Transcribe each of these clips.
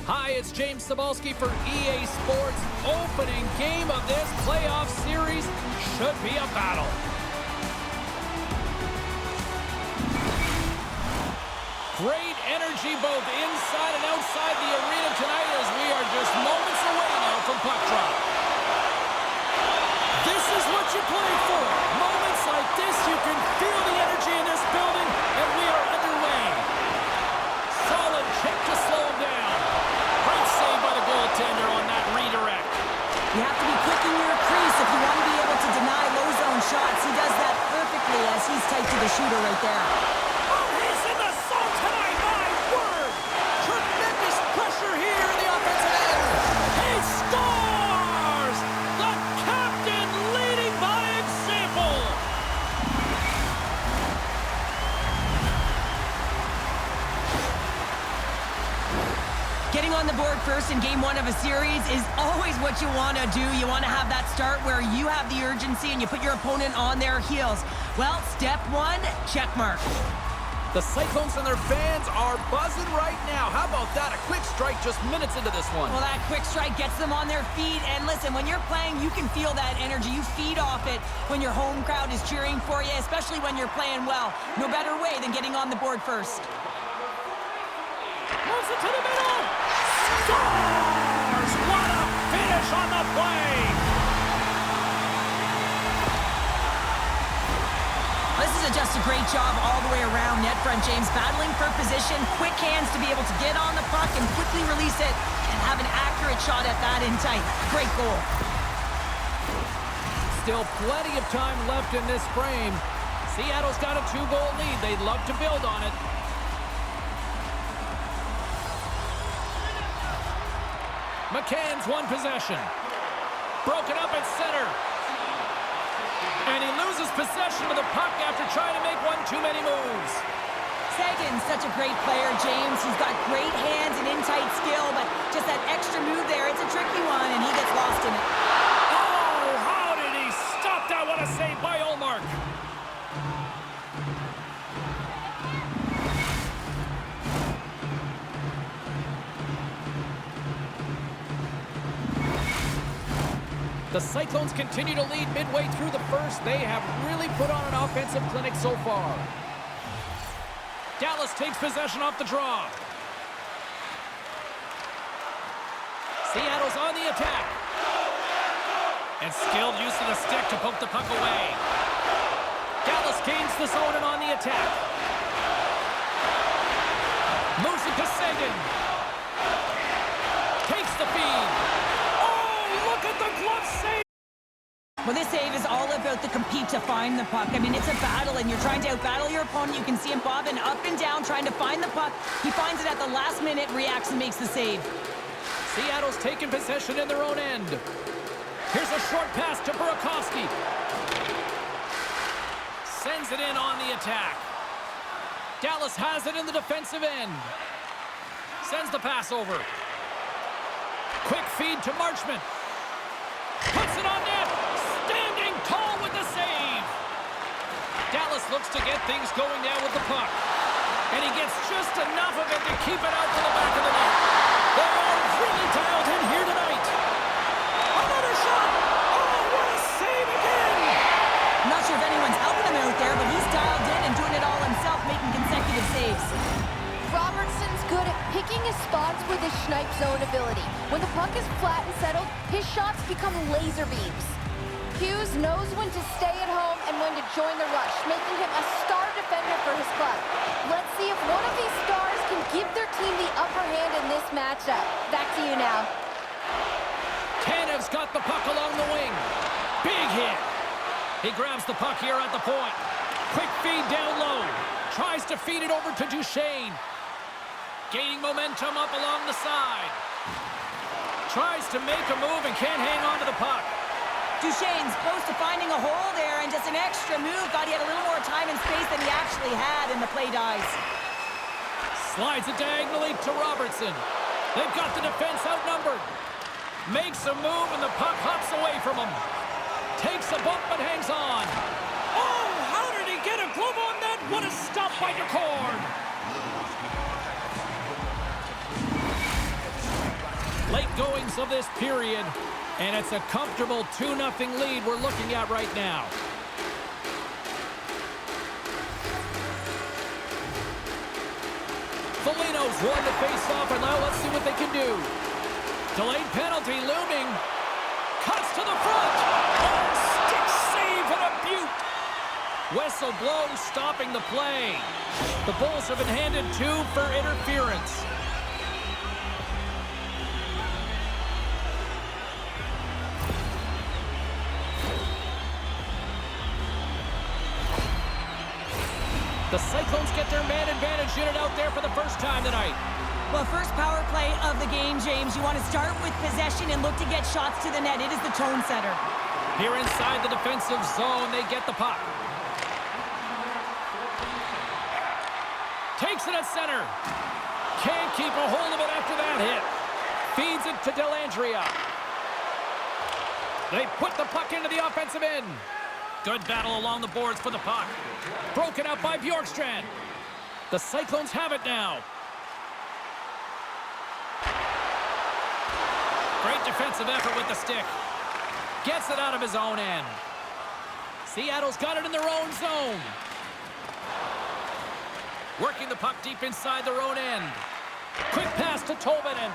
Hi, it's James Cebulski for EA Sports. Opening game of this playoff series should be a battle. Great energy both inside and outside the arena tonight as we are just moments away now from puck drop. This is what you play for. Moments like this, you can feel the energy in this building, and we are underway. Solid check to slow him down. Great save by the goaltender on that redirect. You have to be quick in your crease if you want to be able to deny low zone shots. He does that perfectly as he's tight to the shooter right there. Oh, he's in the zone tonight, my word! Tremendous pressure here in the offensive end. He scores! The captain leading by example. Getting on the board first in game one of a series is always what you want to do. You want to have that start where you have the urgency and you put your opponent on their heels. Well, step one, check mark. The Cyclones and their fans are buzzing right now. How about that? A quick strike just minutes into this one. Well, that quick strike gets them on their feet. And listen, when you're playing, you can feel that energy. You feed off it when your home crowd is cheering for you, especially when you're playing well. No better way than getting on the board first. Moves it to the middle. Scores! What a finish on the play! This is just a great job all the way around net front, James. Battling for position, quick hands to be able to get on the puck and quickly release it and have an accurate shot at that in tight. Great goal. Still plenty of time left in this frame. Seattle's got a 2-goal lead. They'd love to build on it. McCann's won possession. Broken up at center. And he loses possession of the puck after trying to make one too many moves. Sagan's such a great player, James. He's got great hands and in-tight skill, but just that extra move there, it's a tricky one, and he gets lost in it. Oh, how did he stop that? What a save by Olmark. The Cyclones continue to lead midway through the first. They have really put on an offensive clinic so far. Dallas takes possession off the draw. Seattle's on the attack. And skilled use of the stick to poke the puck away. Dallas gains the zone and on the attack. Moves it to Sagan. Takes the feed. Look at the glove save! Well, this save is all about the compete to find the puck. I mean, it's a battle, and you're trying to outbattle your opponent. You can see him bobbing up and down, trying to find the puck. He finds it at the last minute, reacts, and makes the save. Seattle's taking possession in their own end. Here's a short pass to Burakovsky. Sends it in on the attack. Dallas has it in the defensive end. Sends the pass over. Quick feed to Marchment. Puts it on net. Standing tall with the save. Dallas looks to get things going now with the puck. And he gets just enough of it to keep it out to the back of the net. They are really dialed in here tonight. Another shot. Oh, what a save again. I'm not sure if anyone's helping him out there, but he's dialed in and doing it all himself, making consecutive saves. Robertson's good at picking his spots with his snipe zone ability. When the puck is flat and settled, his shots become laser beams. Hughes knows when to stay at home and when to join the rush, making him a star defender for his club. Let's see if one of these stars can give their team the upper hand in this matchup. Back to you now. Tanev's got the puck along the wing. Big hit. He grabs the puck here at the point. Quick feed down low. Tries to feed it over to Duchesne. Gaining momentum up along the side. Tries to make a move and can't hang on to the puck. Duchesne's close to finding a hole there, and just an extra move. Thought he had a little more time and space than he actually had, and the play dies. Slides it diagonally to Robertson. They've got the defense outnumbered. Makes a move, and the puck hops away from him. Takes a bump, but hangs on. Oh, how did he get a glove on that? What a stop by DeCord. goings of this period, and it's a comfortable 2-0 lead we're looking at right now. Foligno's won the face-off, and now let's see what they can do. Delayed penalty looming. Cuts to the front. Oh, stick save and a beaut. Whistle blows, stopping the play. The Bulls have been handed 2 for interference. The Cyclones get their man advantage unit out there for the first time tonight. Well, first power play of the game, James. You want to start with possession and look to get shots to the net. It is the tone setter. Here inside the defensive zone, they get the puck. Takes it at center. Can't keep a hold of it after that hit. Feeds it to Dellandrea. They put the puck into the offensive end. Good battle along the boards for the puck. Broken out by Bjorkstrand. The Cyclones have it now. Great defensive effort with the stick. Gets it out of his own end. Seattle's got it in their own zone. Working the puck deep inside their own end. Quick pass to Tolvanen.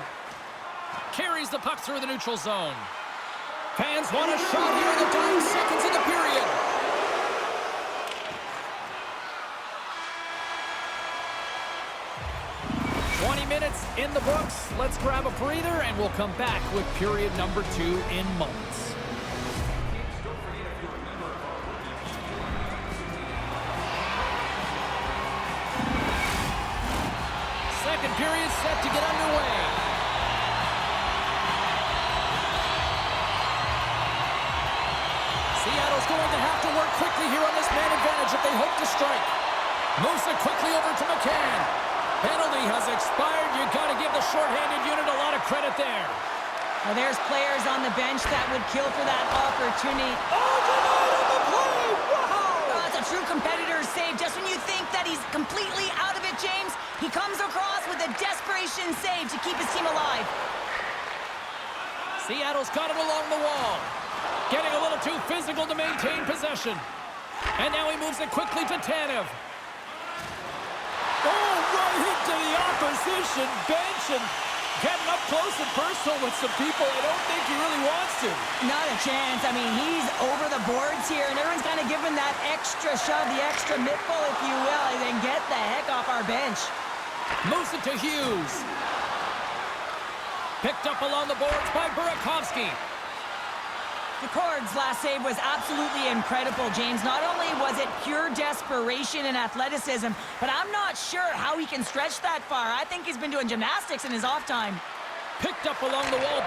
Carries the puck through the neutral zone. Fans want a shot here in the dying seconds of the period. Minutes in the books. Let's grab a breather and we'll come back with period number 2 in moments. Second period set to get underway. Seattle's going to have to work quickly here on this man advantage if they hope to strike. Moves it quickly over to McCann. Penalty has expired. You've got to give the shorthanded unit a lot of credit there. Well, there's players on the bench that would kill for that opportunity. Oh, denied on the play! Wow! Oh, that's a true competitor's save. Just when you think that he's completely out of it, James, he comes across with a desperation save to keep his team alive. Seattle's got it along the wall. Getting a little too physical to maintain possession. And now he moves it quickly to Tanev. Oh, right into the opposition bench and getting up close and personal with some people I don't think he really wants to. Not a chance. I mean, he's over the boards here, and everyone's kind of giving that extra shove, the extra mittful, if you will, and then get the heck off our bench. Moves it to Hughes. Picked up along the boards by Burakovsky. McCord's last save was absolutely incredible, James. Not only was it pure desperation and athleticism, but I'm not sure how he can stretch that far. I think he's been doing gymnastics in his off time. Picked up along the wall.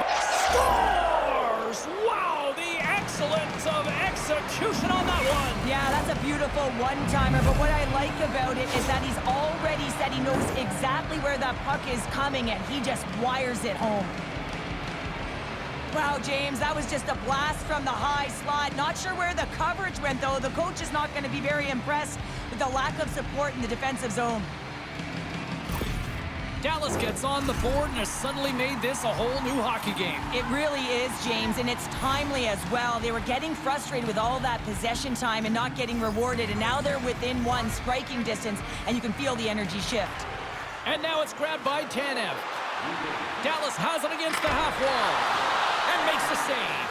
Scores! Wow, the excellence of execution on that one. Yeah, that's a beautiful one-timer, but what I like about it is that he's already said he knows exactly where that puck is coming, and he just wires it home. Wow, James, that was just a blast from the high slot. Not sure where the coverage went, though. The coach is not going to be very impressed with the lack of support in the defensive zone. Dallas gets on the board and has suddenly made this a whole new hockey game. It really is, James, and it's timely as well. They were getting frustrated with all that possession time and not getting rewarded, and now they're within one striking distance, and you can feel the energy shift. And now it's grabbed by Tanev. Dallas has it against the half wall. And makes the save.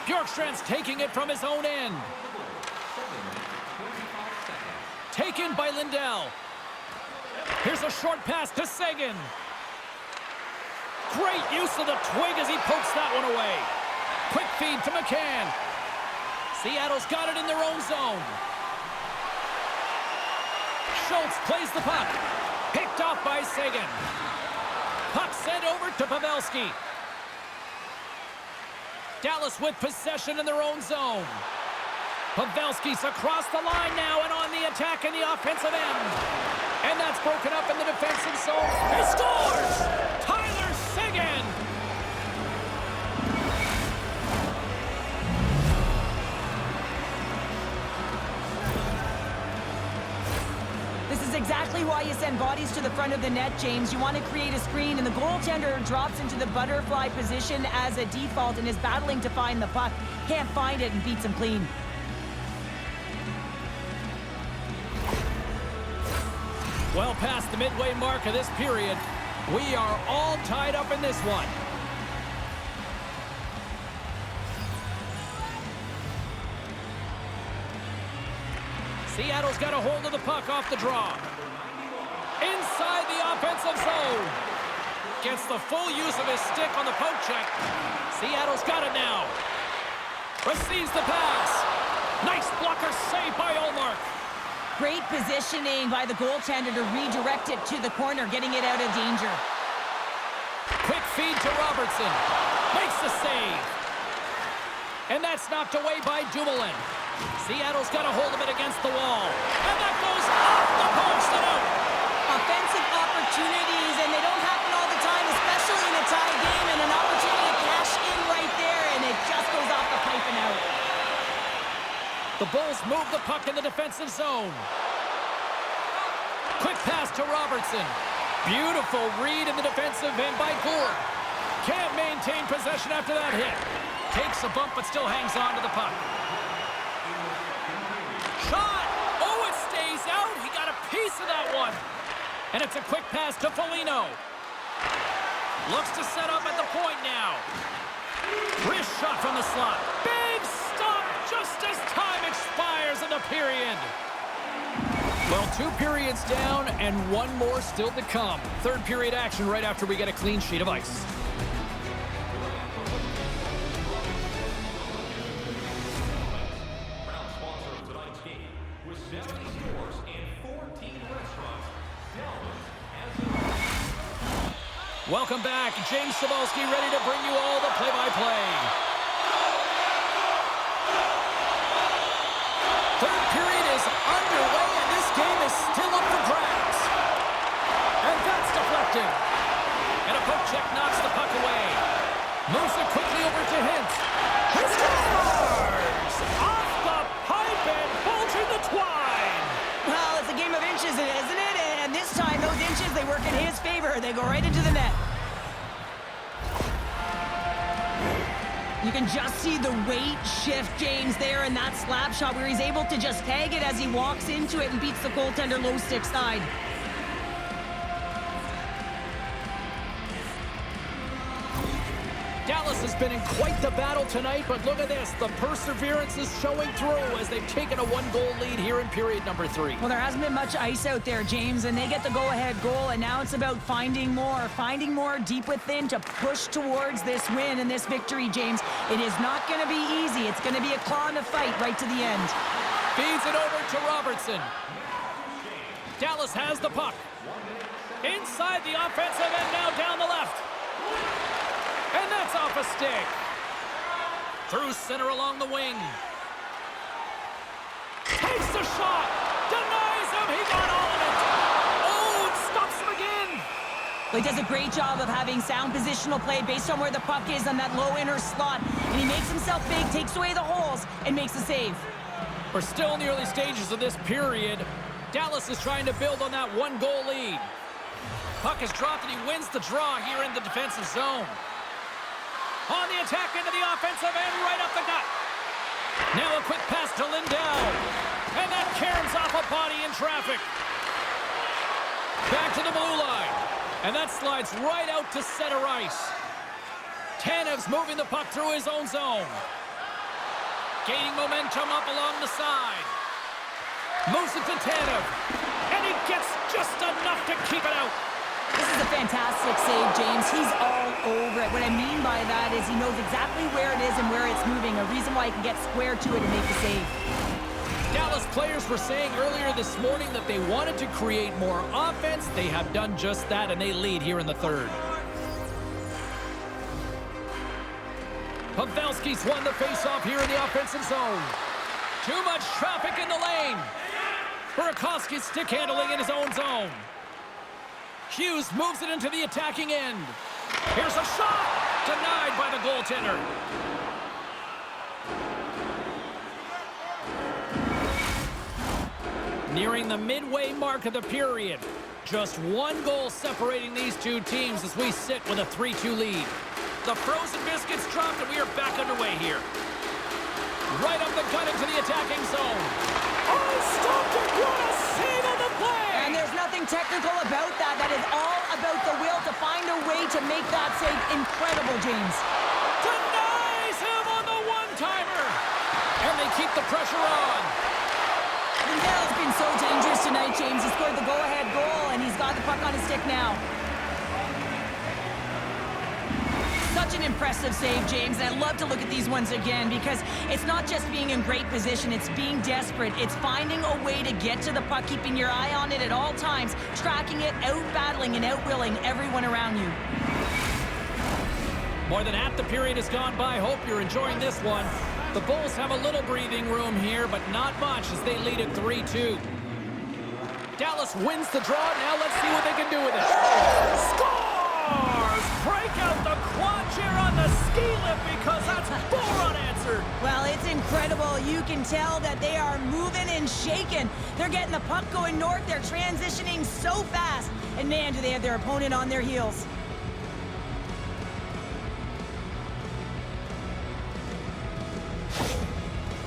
Bjorkstrand's taking it from his own end. Taken by Lindell. Here's a short pass to Seguin. Great use of the twig as he pokes that one away. Quick feed to McCann. Seattle's got it in their own zone. Schultz plays the puck. Picked off by Seguin. Puck sent over to Pavelski. Dallas with possession in their own zone. Pavelski's across the line now and on the attack in the offensive end. And that's broken up in the defensive zone. He scores! Tyler Seguin! This is exactly exactly why you send bodies to the front of the net, James. You want to create a screen, and the goaltender drops into the butterfly position as a default and is battling to find the puck. Can't find it and beats him clean. Well past the midway mark of this period, we are all tied up in this one. Seattle's got a hold of the puck off the draw. Inside the offensive zone. Gets the full use of his stick on the poke check. Seattle's got it now. Receives the pass. Nice blocker save by Ullmark. Great positioning by the goaltender to redirect it to the corner, getting it out of danger. Quick feed to Robertson. Makes the save. And that's knocked away by Dumoulin. Seattle's got a hold of it against the wall. And that goes off the post and out. Offensive opportunities, and they don't happen all the time, especially in a tie game, and an opportunity to cash in right there, and it just goes off the pipe and out. The Bulls move the puck in the defensive zone. Quick pass to Robertson. Beautiful read in the defensive end by Gourde. Can't maintain possession after that hit. Takes a bump but still hangs on to the puck. Shot! Oh, it stays out. He got a piece of that one. And it's a quick pass to Foligno. Looks to set up at the point now. Wrist shot from the slot. Big stop just as time expires in the period. Well, 2 periods down and 1 more still to come. Third period action right after we get a clean sheet of ice. Welcome back. James Cybulski ready to bring you all the play-by-play. Third period is underway, and this game is still up for grabs. And that's deflected. And a poke check knocks the puck away. Moves it quickly over to Hintz. He scores! Off the pipe and bulging the twine. Well, it's a game of inches, isn't it? And this time, those inches, they work in his favor. They go right into the net. You can just see the weight shift, James, there in that slap shot where he's able to just tag it as he walks into it and beats the goaltender low stick side. Dallas has been in quite the battle tonight, but look at this. The perseverance is showing through as they've taken a 1-goal lead here in period number 3. Well, there hasn't been much ice out there, James, and they get the go-ahead goal, and now it's about finding more deep within to push towards this win and this victory, James. It is not going to be easy. It's going to be a claw and a fight right to the end. Feeds it over to Robertson. Dallas has the puck. Inside the offensive end now down the left. And that's off a stick. Through center along the wing. Takes the shot. Denies him. He got all of it. Oh, it stops him again. Well, he does a great job of having sound positional play based on where the puck is on that low inner slot. And he makes himself big, takes away the holes, and makes a save. We're still in the early stages of this period. Dallas is trying to build on that 1-goal lead. Puck is dropped and he wins the draw here in the defensive zone. On the attack into the offensive end, right up the gut. Now a quick pass to Lindell. And that caroms off a body in traffic. Back to the blue line. And that slides right out to center ice. Tanev's moving the puck through his own zone. Gaining momentum up along the side. Moves it to Tanev. And he gets just enough to keep it out. This is a fantastic save, James. He's all over it. What I mean by that is he knows exactly where it is and where it's moving, a reason why he can get square to it and make the save. Dallas players were saying earlier this morning that they wanted to create more offense. They have done just that, and they lead here in the third. Pavelski's won the faceoff here in the offensive zone. Too much traffic in the lane. Burakovsky's stick handling in his own zone. Hughes moves it into the attacking end. Here's a shot! Denied by the goaltender. Nearing the midway mark of the period. Just one goal separating these two teams as we sit with a 3-2 lead. The frozen biscuits dropped and we are back underway here. Right up the gut into the attacking zone. Oh, stopped it! What a save on the play! And there's nothing technical about that. That is all about the will to find a way to make that save incredible, James. Denies him on the one-timer! And they keep the pressure on. Lindell's been so dangerous tonight, James. He scored the go-ahead goal, and he's got the puck on his stick now. Such an impressive save, James, and I love to look at these ones again because it's not just being in great position, it's being desperate. It's finding a way to get to the puck, keeping your eye on it at all times, tracking it, out-battling and out-willing everyone around you. More than half the period has gone by. Hope you're enjoying this one. The Bulls have a little breathing room here, but not much as they lead at 3-2. Dallas wins the draw. Now let's see what they can do with it. Scores! Break out the quad chair on the ski lift because that's 4 unanswered. Well, it's incredible. You can tell that they are moving and shaking. They're getting the puck going north. They're transitioning so fast. And man, do they have their opponent on their heels.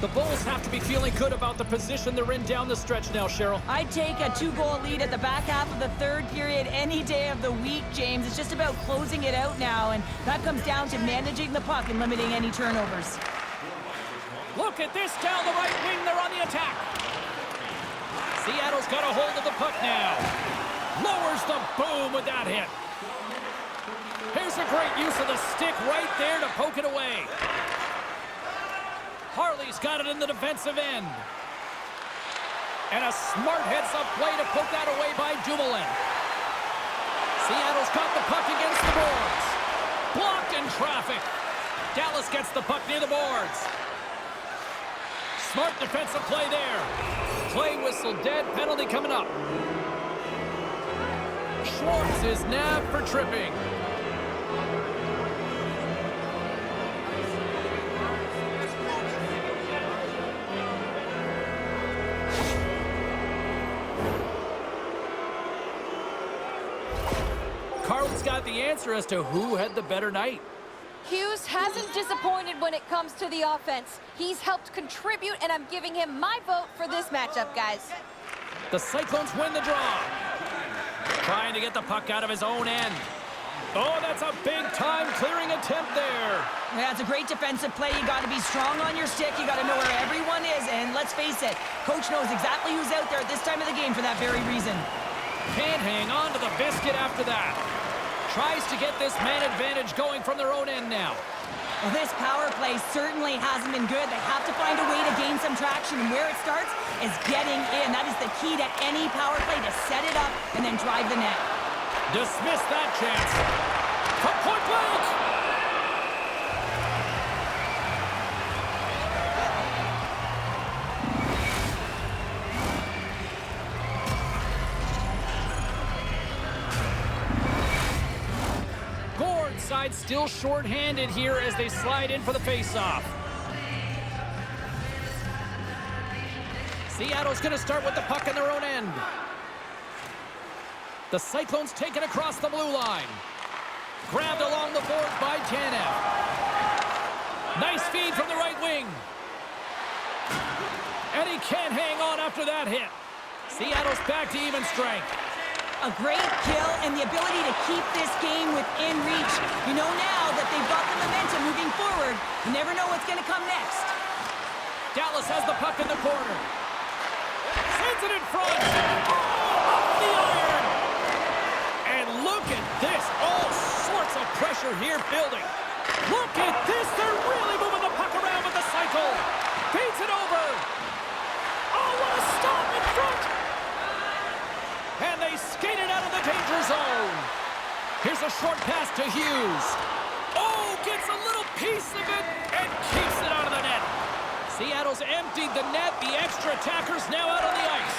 The Bulls have to be feeling good about the position they're in down the stretch now, Cheryl. I'd take a 2-goal lead at the back half of the third period any day of the week, James. It's just about closing it out now, and that comes down to managing the puck and limiting any turnovers. Look at this down the right wing. They're on the attack. Seattle's got a hold of the puck now. Lowers the boom with that hit. Here's a great use of the stick right there to poke it away. Harley's got it in the defensive end. And a smart heads-up play to poke that away by Dumoulin. Seattle's got the puck against the boards. Blocked in traffic. Dallas gets the puck near the boards. Smart defensive play there. Play whistle dead, penalty coming up. Schwartz is nabbed for tripping. Carl's got the answer as to who had the better night. Hughes hasn't disappointed when it comes to the offense. He's helped contribute, and I'm giving him my vote for this matchup, guys. The Cyclones win the draw. Trying to get the puck out of his own end. Oh, that's a big-time clearing attempt there. Yeah, it's a great defensive play. You got to be strong on your stick. You got to know where everyone is, and let's face it, coach knows exactly who's out there at this time of the game for that very reason. Can't hang on to the biscuit after that. Tries to get this man advantage going from their own end now. Well, this power play certainly hasn't been good. They have to find a way to gain some traction, and where it starts is getting in. That is the key to any power play, to set it up and then drive the net. Dismiss that chance. From point blank. Side still short-handed here as they slide in for the face-off. Seattle's going to start with the puck in their own end. The Cyclones taken across the blue line. Grabbed along the board by Tanev. Nice feed from the right wing. And he can't hang on after that hit. Seattle's back to even strength. A great kill and the ability to keep this game within reach. You know now that they've got the momentum moving forward. You never know what's going to come next. Dallas has the puck in the corner. Sends it in front. Oh, off the iron. And look at this. All sorts of pressure here building. Look at this. They're really moving the puck around with the cycle. Feeds it over. Oh, what a stop in front. And they skate it out of the danger zone. Here's a short pass to Hughes. Oh, gets a little piece of it and keeps it out of the net. Seattle's emptied the net. The extra attackers now out on the ice.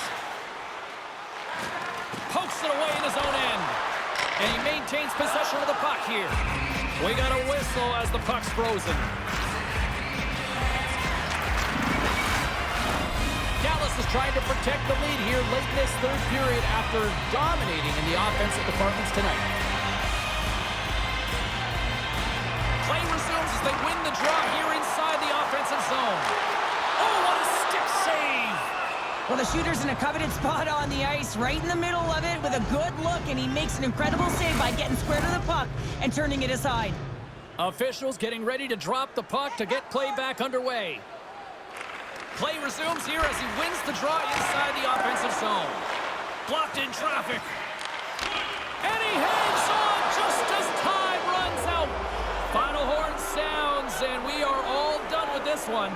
Pokes it away in his own end. And he maintains possession of the puck here. We got a whistle as the puck's frozen. Dallas is trying to protect the lead here late in this third period after dominating in the offensive departments tonight. Play resumes as they win the draw here inside the offensive zone. Oh, what a stick save! Well, the shooter's in a coveted spot on the ice, right in the middle of it with a good look, and he makes an incredible save by getting square to the puck and turning it aside. Officials getting ready to drop the puck to get play back underway. Play resumes here as he wins the draw inside the offensive zone. Blocked in traffic. And he hangs on just as time runs out. Final horn sounds, and we are all done with this one.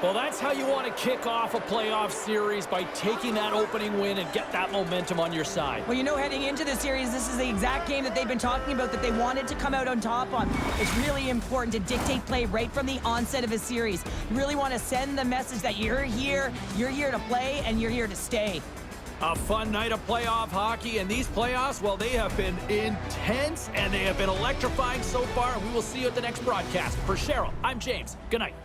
Well, that's how you want to kick off a playoff series, by taking that opening win and get that momentum on your side. Well, you know, heading into the series, this is the exact game that they've been talking about that they wanted to come out on top on. It's really important to dictate play right from the onset of a series. You really want to send the message that you're here to play, and you're here to stay. A fun night of playoff hockey, and these playoffs, well, they have been intense, and they have been electrifying so far, and we will see you at the next broadcast. For Cheryl, I'm James. Good night.